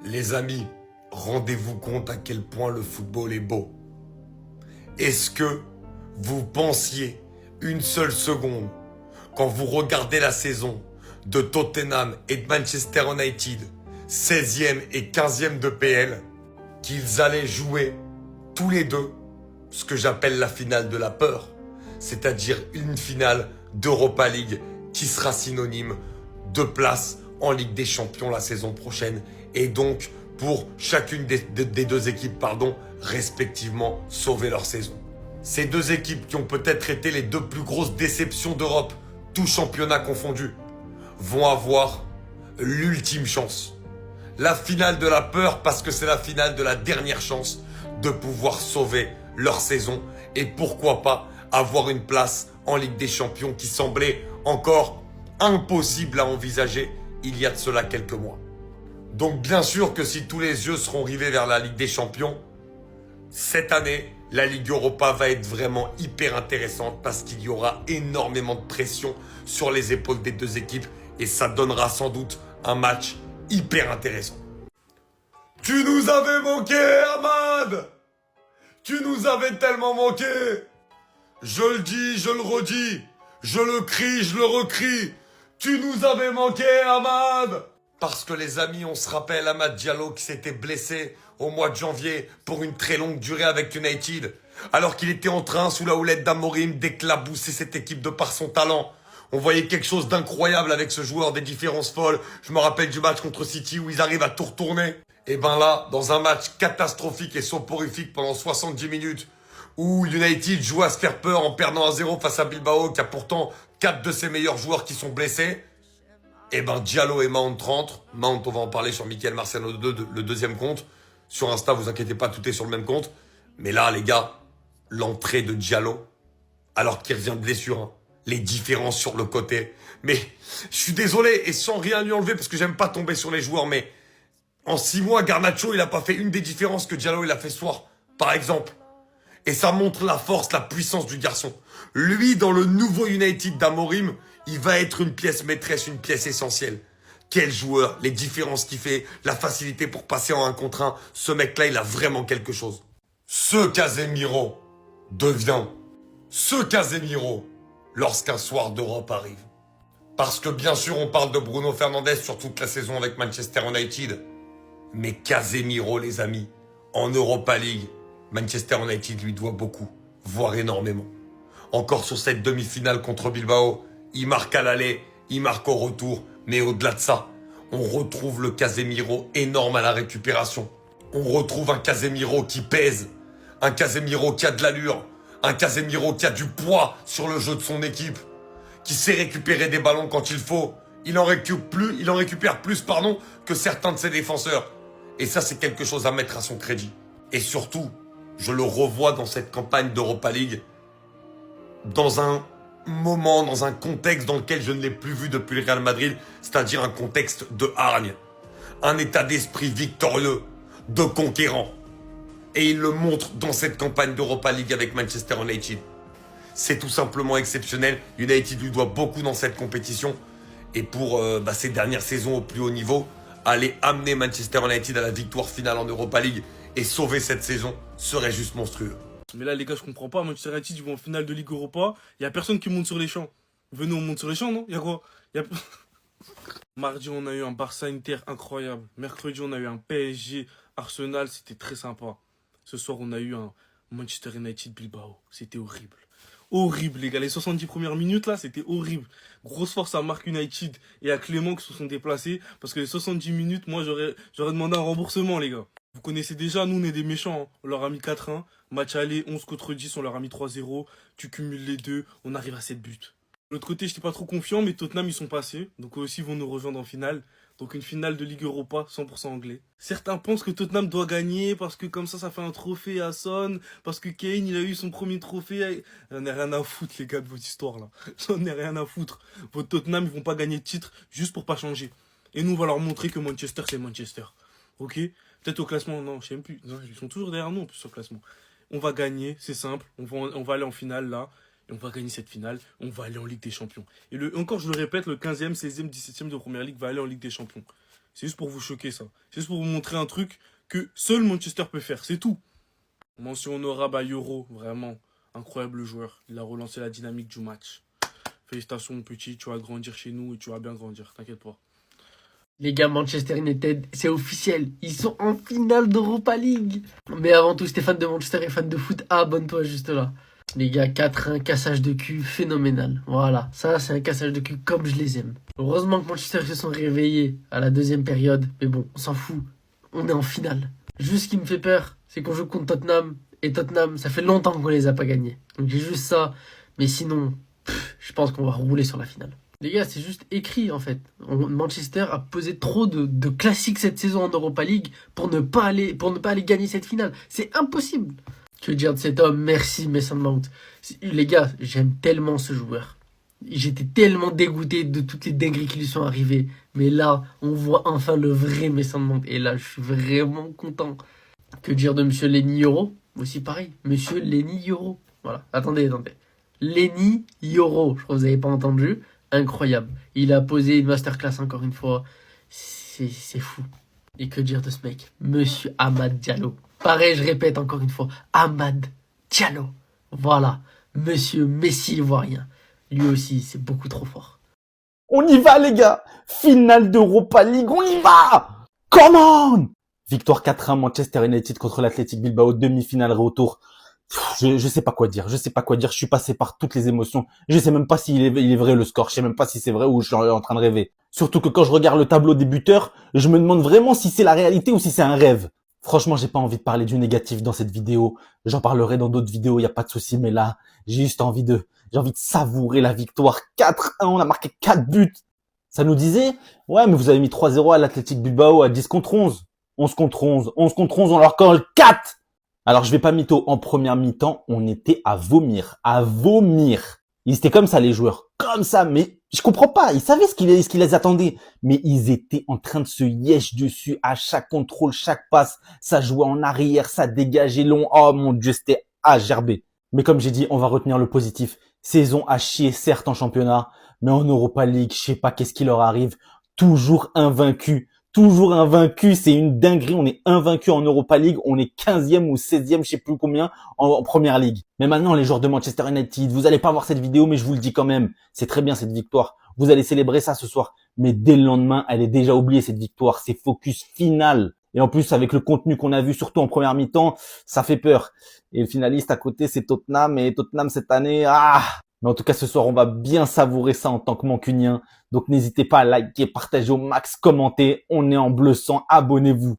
Les amis, rendez-vous compte à quel point le football est beau. Est-ce que vous pensiez une seule seconde, quand vous regardez la saison de Tottenham et de Manchester United, 16e et 15e de PL, qu'ils allaient jouer tous les deux ce que j'appelle la finale de la peur, c'est-à-dire une finale d'Europa League qui sera synonyme de place en Ligue des Champions la saison prochaine, et donc pour chacune des deux équipes, respectivement, sauver leur saison. Ces deux équipes qui ont peut-être été les deux plus grosses déceptions d'Europe, tout championnat confondu, vont avoir l'ultime chance. La finale de la peur, parce que c'est la finale de la dernière chance de pouvoir sauver leur saison et pourquoi pas avoir une place en Ligue des Champions qui semblait encore impossible à envisager il y a de cela quelques mois. Donc bien sûr que si tous les yeux seront rivés vers la Ligue des Champions, cette année, la Ligue Europa va être vraiment hyper intéressante parce qu'il y aura énormément de pression sur les épaules des deux équipes et ça donnera sans doute un match hyper intéressant. Tu nous avais manqué, Ahmad! Tu nous avais tellement manqué! Je le dis, je le redis, je le crie, je le recrie. Tu nous avais manqué, Ahmad! Parce que les amis, on se rappelle Amad Diallo qui s'était blessé au mois de janvier pour une très longue durée avec United, alors qu'il était en train, sous la houlette d'Amorim, d'éclabousser cette équipe de par son talent. On voyait quelque chose d'incroyable avec ce joueur, des différences folles. Je me rappelle du match contre City où ils arrivent à tout retourner. Et ben là, dans un match catastrophique et soporifique pendant 70 minutes, où United joue à se faire peur en perdant 1-0 face à Bilbao, qui a pourtant 4 de ses meilleurs joueurs qui sont blessés, et ben Diallo et Mount rentrent. Mount, on va en parler sur Michael Marciano 2, le deuxième compte. Sur Insta, vous inquiétez pas, tout est sur le même compte. Mais là, les gars, l'entrée de Diallo, alors qu'il revient de blessure, hein, les différences sur le côté. Mais je suis désolé, et sans rien lui enlever, parce que j'aime pas tomber sur les joueurs, mais en 6 mois, Garnacho, il a pas fait une des différences que Diallo, il a fait ce soir, par exemple. Et ça montre la force, la puissance du garçon. Lui, dans le nouveau United d'Amorim, il va être une pièce maîtresse, une pièce essentielle. Quel joueur, les différences qu'il fait, la facilité pour passer en 1 contre 1. Ce mec-là, il a vraiment quelque chose. Ce Casemiro devient ce Casemiro lorsqu'un soir d'Europe arrive. Parce que bien sûr, on parle de Bruno Fernandes sur toute la saison avec Manchester United. Mais Casemiro, les amis, en Europa League, Manchester United lui doit beaucoup, voire énormément. Encore sur cette demi-finale contre Bilbao, il marque à l'aller, il marque au retour, mais au-delà de ça, on retrouve le Casemiro énorme à la récupération. On retrouve un Casemiro qui pèse, un Casemiro qui a de l'allure, un Casemiro qui a du poids sur le jeu de son équipe, qui sait récupérer des ballons quand il faut. Il en récupère plus, que certains de ses défenseurs. Et ça, c'est quelque chose à mettre à son crédit. Et surtout, je le revois dans cette campagne d'Europa League, dans un moment, dans un contexte dans lequel je ne l'ai plus vu depuis le Real Madrid, c'est-à-dire un contexte de hargne, un état d'esprit victorieux, de conquérant. Et il le montre dans cette campagne d'Europa League avec Manchester United. C'est tout simplement exceptionnel. United lui doit beaucoup dans cette compétition. Et pour ces dernières saisons au plus haut niveau, aller amener Manchester United à la victoire finale en Europa League et sauver cette saison serait juste monstrueux. Mais là, les gars, je comprends pas. Manchester United, ils vont en finale de Ligue Europa. Il y a personne qui monte sur les champs. Venez, on monte sur les champs, non? Il y a quoi? Mardi, on a eu un Barça-Inter incroyable. Mercredi, on a eu un PSG-Arsenal. C'était très sympa. Ce soir, on a eu un Manchester United-Bilbao. C'était horrible. Horrible, les gars. Les 70 premières minutes, là, c'était horrible. Grosse force à Marc United et à Clément qui se sont déplacés. Parce que les 70 minutes, moi, j'aurais demandé un remboursement, les gars. Vous connaissez déjà, nous, on est des méchants. Hein. On leur a mis 4-1. Match aller, 11 contre 10, on leur a mis 3-0. Tu cumules les deux, on arrive à 7 buts. De l'autre côté, j'étais pas trop confiant, mais Tottenham, ils sont passés. Donc, eux aussi, ils vont nous rejoindre en finale. Donc, une finale de Ligue Europa, 100% anglais. Certains pensent que Tottenham doit gagner parce que comme ça fait un trophée à Son. Parce que Kane, il a eu son premier trophée. J'en ai rien à foutre, les gars, de votre histoire, là. J'en ai rien à foutre. Votre Tottenham, ils vont pas gagner de titre juste pour pas changer. Et nous, on va leur montrer que Manchester, c'est Manchester. Ok? Peut-être au classement, non, je sais même plus. Non, ils sont toujours derrière nous, en plus, au classement. On va gagner, c'est simple. On va aller en finale, là. Et on va gagner cette finale. On va aller en Ligue des Champions. Et encore, je le répète, le 15e, 16e, 17e de Première Ligue va aller en Ligue des Champions. C'est juste pour vous choquer, ça. C'est juste pour vous montrer un truc que seul Manchester peut faire. C'est tout. Mention honorable à Euro, vraiment. Incroyable joueur. Il a relancé la dynamique du match. Félicitations, mon petit. Tu vas grandir chez nous et tu vas bien grandir. T'inquiète pas. Les gars, Manchester United, c'est officiel. Ils sont en finale d'Europa League. Mais avant tout, si t'es fan de Manchester et fan de foot, abonne-toi juste là. Les gars, 4-1, cassage de cul phénoménal. Voilà, ça c'est un cassage de cul comme je les aime. Heureusement que Manchester se sont réveillés à la deuxième période. Mais bon, on s'en fout. On est en finale. Juste ce qui me fait peur, c'est qu'on joue contre Tottenham. Et Tottenham, ça fait longtemps qu'on les a pas gagnés. Donc j'ai juste ça. Mais sinon, je pense qu'on va rouler sur la finale. Les gars, c'est juste écrit en fait. Manchester a posé trop de classiques cette saison en Europa League pour ne pas aller gagner cette finale. C'est impossible. Que dire de cet homme? Merci Mason Mount. Les gars, j'aime tellement ce joueur. J'étais tellement dégoûté de toutes les dingueries qui lui sont arrivées. Mais là, on voit enfin le vrai Mason Mount. Et là, je suis vraiment content. Que dire de Monsieur Lenny Yoro? Aussi pareil. Monsieur Lenny Yoro. Voilà. Attendez. Lenny Yoro. Je crois que vous n'avez pas entendu. Incroyable. Il a posé une masterclass encore une fois. C'est fou. Et que dire de ce mec? Monsieur Amad Diallo. Pareil, je répète encore une fois. Amad Diallo. Voilà. Monsieur Messi ivoirien. Lui aussi, c'est beaucoup trop fort. On y va, les gars! Finale d'Europa League, on y va! Come on! Victoire 4-1 Manchester United contre l'Athletic Bilbao, demi-finale retour. Je sais pas quoi dire. Je suis passé par toutes les émotions. Je sais même pas s'il est vrai le score. Je sais même pas si c'est vrai ou je suis en train de rêver. Surtout que quand je regarde le tableau des buteurs, je me demande vraiment si c'est la réalité ou si c'est un rêve. Franchement, j'ai pas envie de parler du négatif dans cette vidéo. J'en parlerai dans d'autres vidéos, y a pas de souci. Mais là, j'ai envie de savourer la victoire. 4-1, on a marqué 4 buts. Ça nous disait, ouais, mais vous avez mis 3-0 à l'Athletic Bilbao à 10 contre 11. 11 contre 11. 11 contre 11, on leur colle 4! Alors, je vais pas mytho. En première mi-temps, on était à vomir. À vomir. Ils étaient comme ça, les joueurs. Comme ça, mais je comprends pas. Ils savaient ce qui les attendait. Mais ils étaient en train de se yesh dessus à chaque contrôle, chaque passe. Ça jouait en arrière, ça dégageait long. Oh mon Dieu, c'était à gerber. Mais comme j'ai dit, on va retenir le positif. Saison à chier, certes, en championnat. Mais en Europa League, je sais pas qu'est-ce qui leur arrive. Toujours invaincus. Toujours invaincu, c'est une dinguerie. On est invaincu en Europa League. On est 15e ou 16e, je sais plus combien, en Première Ligue. Mais maintenant, les joueurs de Manchester United, vous allez pas voir cette vidéo, mais je vous le dis quand même. C'est très bien cette victoire. Vous allez célébrer ça ce soir. Mais dès le lendemain, elle est déjà oubliée cette victoire. C'est focus final. Et en plus, avec le contenu qu'on a vu, surtout en première mi-temps, ça fait peur. Et le finaliste à côté, c'est Tottenham. Et Tottenham cette année, Mais en tout cas, ce soir, on va bien savourer ça en tant que mancunien. Donc, n'hésitez pas à liker, partager au max, commenter. On est en bleu sang. Abonnez-vous.